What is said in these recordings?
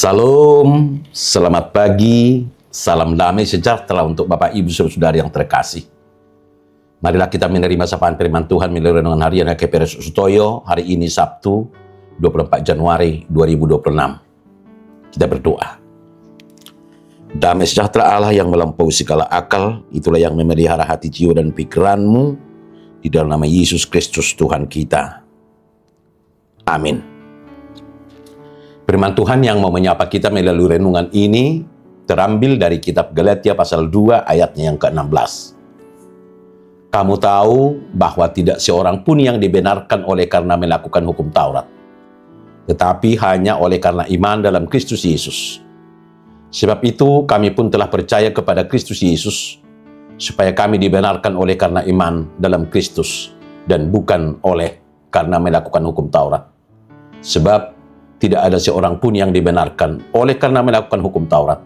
Salam, selamat pagi, salam damai sejahtera untuk Bapak Ibu Saudara yang terkasih. Marilah kita menerima sapaan firman Tuhan melalui renungan harian HKP Sutoyo hari ini Sabtu 24 Januari 2026. Kita berdoa. Damai sejahtera Allah yang melampaui segala akal, itulah yang memelihara hati, jiwa, dan pikiranmu di dalam nama Yesus Kristus Tuhan kita. Amin. Firman Tuhan yang mau menyapa kita melalui renungan ini terambil dari kitab Galatia pasal 2 ayatnya yang ke-16. Kamu tahu bahwa tidak seorang pun yang dibenarkan oleh karena melakukan hukum Taurat, tetapi hanya oleh karena iman dalam Kristus Yesus. Sebab itu kami pun telah percaya kepada Kristus Yesus, supaya kami dibenarkan oleh karena iman dalam Kristus dan bukan oleh karena melakukan hukum Taurat. Sebab tidak ada seorang pun yang dibenarkan oleh karena melakukan hukum Taurat.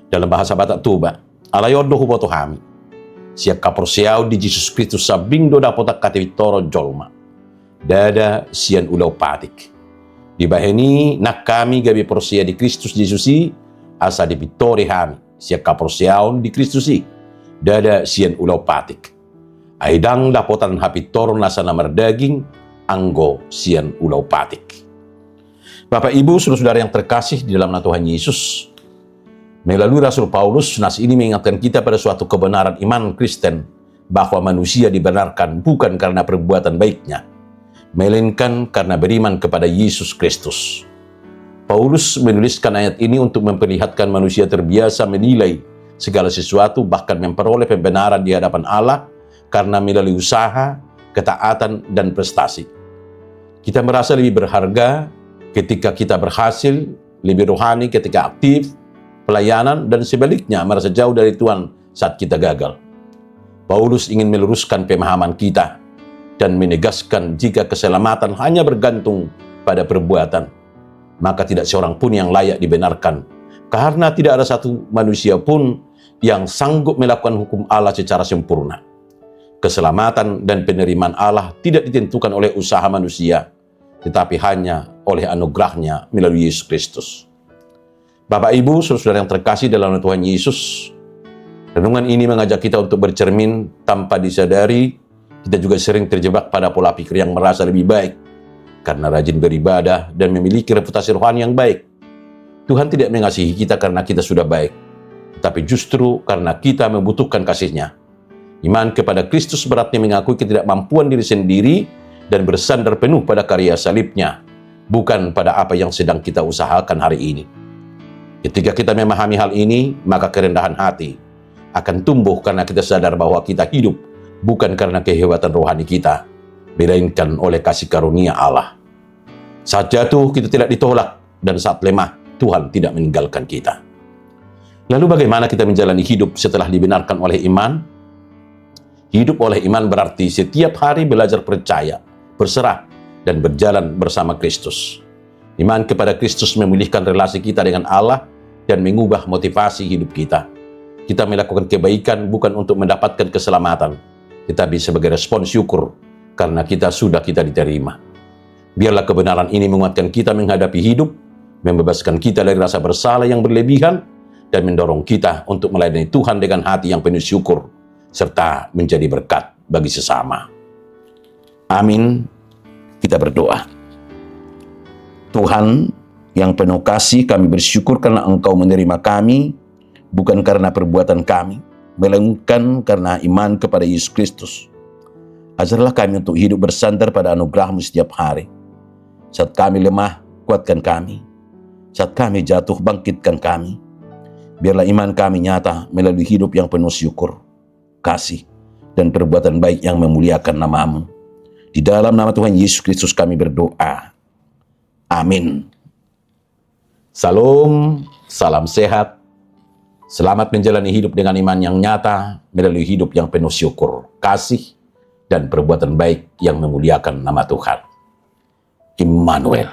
Dalam bahasa Batak Tuba, alayodo huboto hami, siap kaporsiau di Yesus Kristus sabing do dapotak kativitoro jolma, dada sian ulau patik. Di baheni nak kami gabi porsia di Kristus Yesusi, asa di pitori hami, siap kaporsiau di Kristusi, dada sian ulau patik. Aidang dapotan hapitoro nasa namar daging, anggo sian ulau patik. Bapak Ibu, saudara-saudara yang terkasih di dalam nama Tuhan Yesus, melalui Rasul Paulus, nas ini mengingatkan kita pada suatu kebenaran iman Kristen, bahwa manusia dibenarkan bukan karena perbuatan baiknya, melainkan karena beriman kepada Yesus Kristus. Paulus menuliskan ayat ini untuk memperlihatkan manusia terbiasa menilai segala sesuatu, bahkan memperoleh pembenaran di hadapan Allah, karena melalui usaha, ketaatan, dan prestasi. Kita merasa lebih berharga ketika kita berhasil, lebih rohani ketika aktif, pelayanan, dan sebaliknya merasa jauh dari Tuhan saat kita gagal. Paulus ingin meluruskan pemahaman kita dan menegaskan jika keselamatan hanya bergantung pada perbuatan, maka tidak seorang pun yang layak dibenarkan, karena tidak ada satu manusia pun yang sanggup melakukan hukum Allah secara sempurna. Keselamatan dan penerimaan Allah tidak ditentukan oleh usaha manusia, tetapi hanya oleh anugerahnya melalui Yesus Kristus. Bapak Ibu, saudara yang terkasih dalam nama Tuhan Yesus, renungan ini mengajak kita untuk bercermin tanpa disadari. Kita juga sering terjebak pada pola pikir yang merasa lebih baik karena rajin beribadah dan memiliki reputasi rohani yang baik. Tuhan tidak mengasihi kita karena kita sudah baik, tapi justru karena kita membutuhkan kasih-Nya. Iman kepada Kristus beratnya mengakui ketidakmampuan diri sendiri dan bersandar penuh pada karya salib-Nya, bukan pada apa yang sedang kita usahakan hari ini. Ketika kita memahami hal ini, maka kerendahan hati akan tumbuh karena kita sadar bahwa kita hidup bukan karena kehebatan rohani kita, melainkan oleh kasih karunia Allah. Saat jatuh, kita tidak ditolak, dan saat lemah, Tuhan tidak meninggalkan kita. Lalu bagaimana kita menjalani hidup setelah dibenarkan oleh iman? Hidup oleh iman berarti setiap hari belajar percaya, berserah, dan berjalan bersama Kristus. Iman kepada Kristus memulihkan relasi kita dengan Allah dan mengubah motivasi hidup kita. Kita melakukan kebaikan bukan untuk mendapatkan keselamatan, tetapi sebagai respon syukur karena kita diterima. Biarlah kebenaran ini menguatkan kita menghadapi hidup, membebaskan kita dari rasa bersalah yang berlebihan, dan mendorong kita untuk melayani Tuhan dengan hati yang penuh syukur, serta menjadi berkat bagi sesama. Amin. Kita berdoa. Tuhan yang penuh kasih, kami bersyukur karena Engkau menerima kami, bukan karena perbuatan kami, melainkan karena iman kepada Yesus Kristus. Ajarlah kami untuk hidup bersandar pada anugerah-Mu setiap hari. Saat kami lemah, kuatkan kami. Saat kami jatuh, bangkitkan kami. Biarlah iman kami nyata melalui hidup yang penuh syukur, kasih, dan perbuatan baik yang memuliakan nama-Mu. Di dalam nama Tuhan Yesus Kristus kami berdoa. Amin. Salam, salam sehat. Selamat menjalani hidup dengan iman yang nyata melalui hidup yang penuh syukur, kasih, dan perbuatan baik yang memuliakan nama Tuhan. Immanuel.